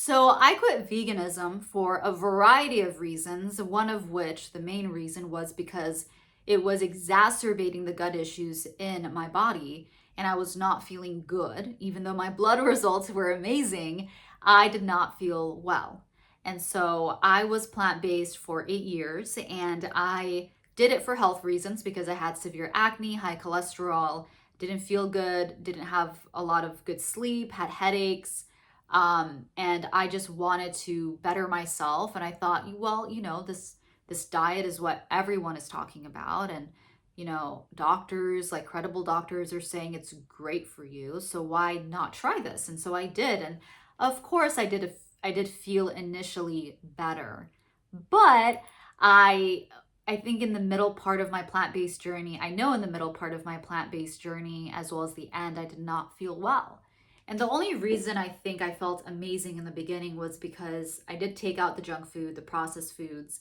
So I quit veganism for a variety of reasons, one of which, the main reason, was because it was exacerbating the gut issues in my body and I was not feeling good. Even though my blood results were amazing, I did not feel well. And so I was plant-based for 8 years and I did it for health reasons because I had severe acne, high cholesterol, didn't feel good, didn't have a lot of good sleep, had headaches, and I just wanted to better myself. And I thought, well, this diet is what everyone is talking about. And, doctors, like credible doctors, are saying it's great for you. So why not try this? And so I did. And of course, I did feel initially better. But I I think in the middle part of my plant-based journey, I know in the middle part of my plant-based journey, as well as the end, I did not feel well. And the only reason I think I felt amazing in the beginning was because I did take out the junk food, the processed foods,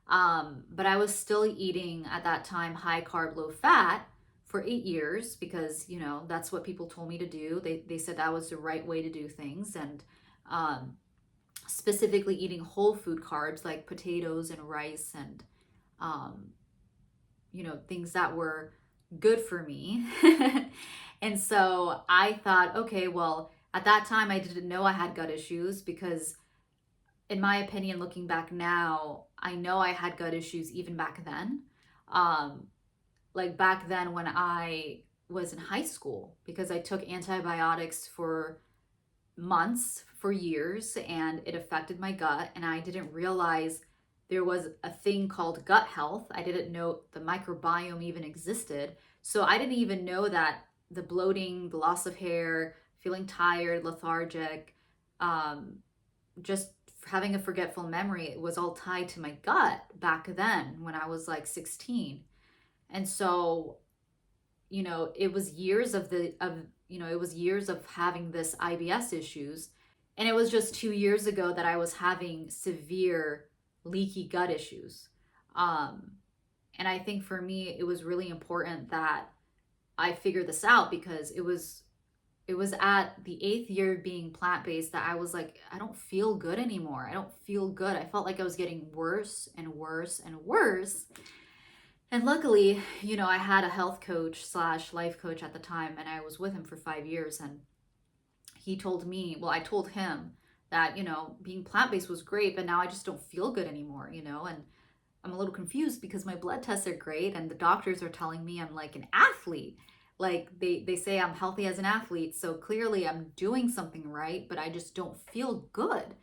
but I was still eating at that time high carb, low fat for 8 years because, that's what people told me to do. They said that was the right way to do things. And um, specifically eating whole food carbs like potatoes and rice and um, things that were good for me. And so I thought, okay, well, at that time I didn't know I had gut issues because, in my opinion, looking back now, I know I had gut issues even back then. Um, like back then when I was in high school, because I took antibiotics for months, for years, and it affected my gut. And I didn't realize there was a thing called gut health. I didn't know the microbiome even existed. So I didn't even know that the bloating, the loss of hair, feeling tired, lethargic, um, just having a forgetful memory, it was all tied to my gut back then when I was like 16. And so, it was years it was years of having this IBS issues. And it was just 2 years ago that I was having severe leaky gut issues. Um, and I think for me, it was really important that I figured this out because it was at the 8th year being plant-based that I was like, I don't feel good anymore. I don't feel good. I felt like I was getting worse and worse and worse. And luckily, I had a health coach slash life coach at the time, and I was with him for 5 years. And he told me, well, I told him that, being plant-based was great, but now I just don't feel good anymore, and I'm a little confused because my blood tests are great and the doctors are telling me I'm like an athlete. Like they say I'm healthy as an athlete, so clearly I'm doing something right, but I just don't feel good.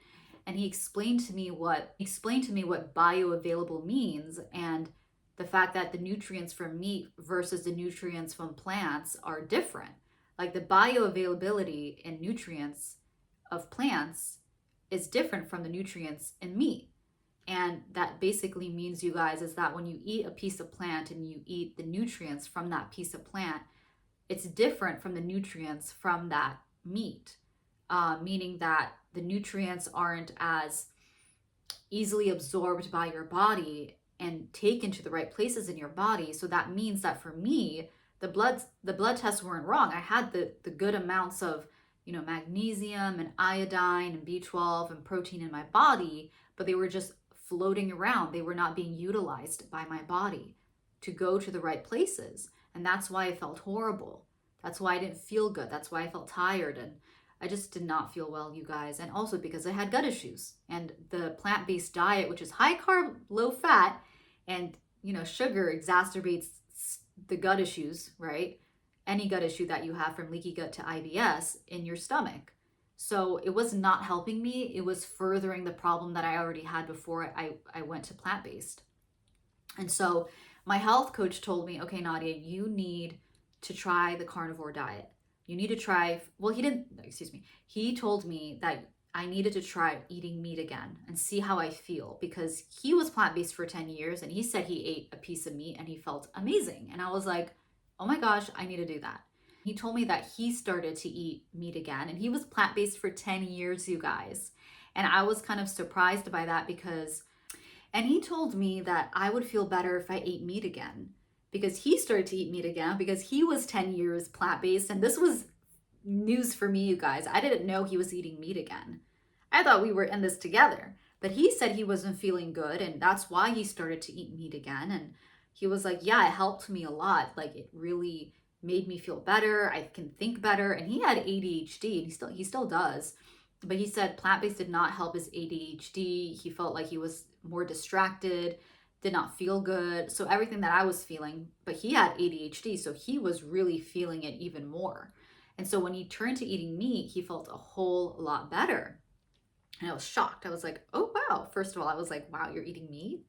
And he explained to me what bioavailable means, and the fact that the nutrients from meat versus the nutrients from plants are different. Like the bioavailability and nutrients of plants is different from the nutrients in meat. And that basically means, you guys, is that when you eat a piece of plant and you eat the nutrients from that piece of plant, it's different from the nutrients from that meat, meaning that the nutrients aren't as easily absorbed by your body and taken to the right places in your body. So that means that for me, the blood tests weren't wrong. I had the good amounts of magnesium and iodine and B12 and protein in my body, but they were just floating around. They were not being utilized by my body to go to the right places. And that's why I felt horrible. That's why I didn't feel good. That's why I felt tired. And I just did not feel well, you guys. And also because I had gut issues. And the plant-based diet, which is high carb, low fat, and sugar exacerbates the gut issues, right? Any gut issue that you have from leaky gut to IBS in your stomach. So it was not helping me. It was furthering the problem that I already had before I went to plant-based. And so my health coach told me, okay, Nadia, you need to try the carnivore diet. You need to try, well, he told me that I needed to try eating meat again and see how I feel, because he was plant-based for 10 years and he said he ate a piece of meat and he felt amazing. And I was like, oh my gosh, I need to do that. He told me that he started to eat meat again and he was plant-based for 10 years, you guys. And I was kind of surprised by that and he told me that I would feel better if I ate meat again, because he started to eat meat again because he was 10 years plant-based. And this was news for me, you guys. I didn't know he was eating meat again. I thought we were in this together. But he said he wasn't feeling good, and that's why he started to eat meat again. And he was like, yeah, it helped me a lot. Like, it really made me feel better. I can think better. And he had ADHD, and he still does. But he said plant-based did not help his ADHD. He felt like he was more distracted, did not feel good. So everything that I was feeling, but he had ADHD, so he was really feeling it even more. And so when he turned to eating meat, he felt a whole lot better. And I was shocked. I was like, oh, wow. First of all, I was like, wow, you're eating meat?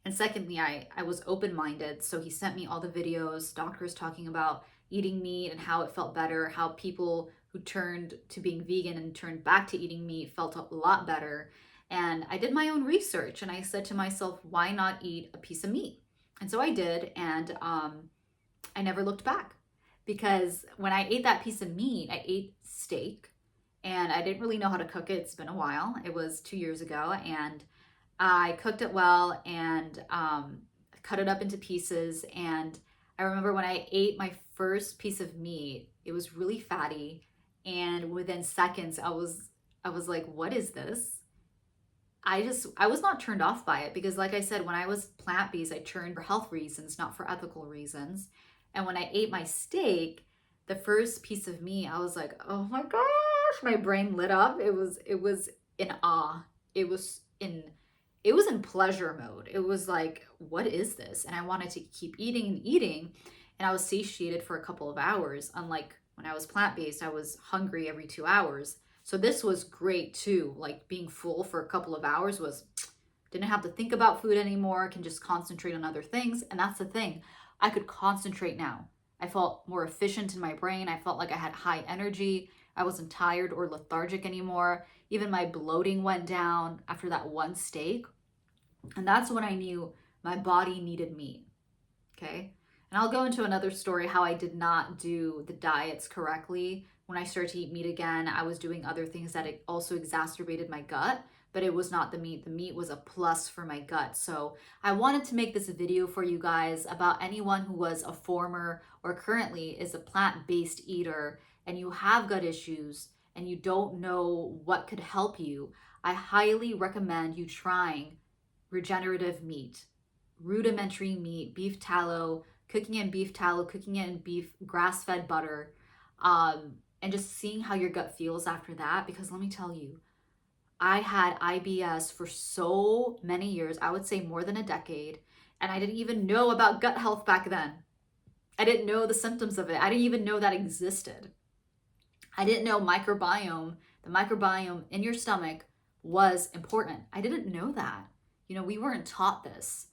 And secondly, I was open-minded. So he sent me all the videos, doctors talking about eating meat and how it felt better, how people who turned to being vegan and turned back to eating meat felt a lot better. And I did my own research, and I said to myself, why not eat a piece of meat? And so I did, and I never looked back, because when I ate that piece of meat, I ate steak, and I didn't really know how to cook it. It's been a while. It was 2 years ago, and I cooked it well and cut it up into pieces. And I remember when I ate my first piece of meat, it was really fatty, and within seconds, I was like, what is this? I was not turned off by it, because like I said, when I was plant-based, I turned for health reasons, not for ethical reasons. And when I ate my steak, the first piece of meat, I was like, oh my gosh, my brain lit up. It was in awe. It was in pleasure mode. It was like, what is this? And I wanted to keep eating and eating, and I was satiated for a couple of hours. Unlike when I was plant-based, I was hungry every 2 hours. So this was great too. Like, being full for a couple of hours didn't have to think about food anymore. I can just concentrate on other things. And that's the thing. I could concentrate now. I felt more efficient in my brain. I felt like I had high energy. I wasn't tired or lethargic anymore. Even my bloating went down after that one steak. And that's when I knew my body needed meat. Okay. And I'll go into another story how I did not do the diets correctly. When I started to eat meat again, I was doing other things that also exacerbated my gut, but it was not the meat. The meat was a plus for my gut. So I wanted to make this video for you guys about anyone who was a former or currently is a plant-based eater, and you have gut issues and you don't know what could help you. I highly recommend you trying regenerative meat, rudimentary meat, beef tallow, cooking in beef tallow, cooking it in beef grass-fed butter, and just seeing how your gut feels after that. Because let me tell you, I had IBS for so many years, I would say more than a decade, and I didn't even know about gut health back then. I didn't know the symptoms of it. I didn't even know that existed. I didn't know the microbiome in your stomach was important. I didn't know that. We weren't taught this.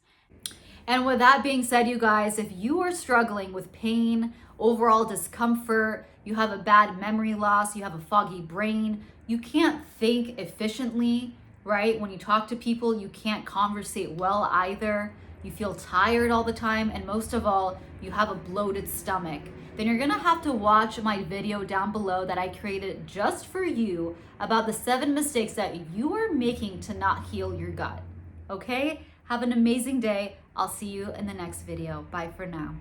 And with that being said, you guys, if you are struggling with pain, overall discomfort, you have a bad memory loss, you have a foggy brain, you can't think efficiently, right? When you talk to people, you can't conversate well either. You feel tired all the time, and most of all, you have a bloated stomach. Then you're gonna have to watch my video down below that I created just for you about the 7 mistakes that you are making to not heal your gut. Okay? Have an amazing day. I'll see you in the next video. Bye for now.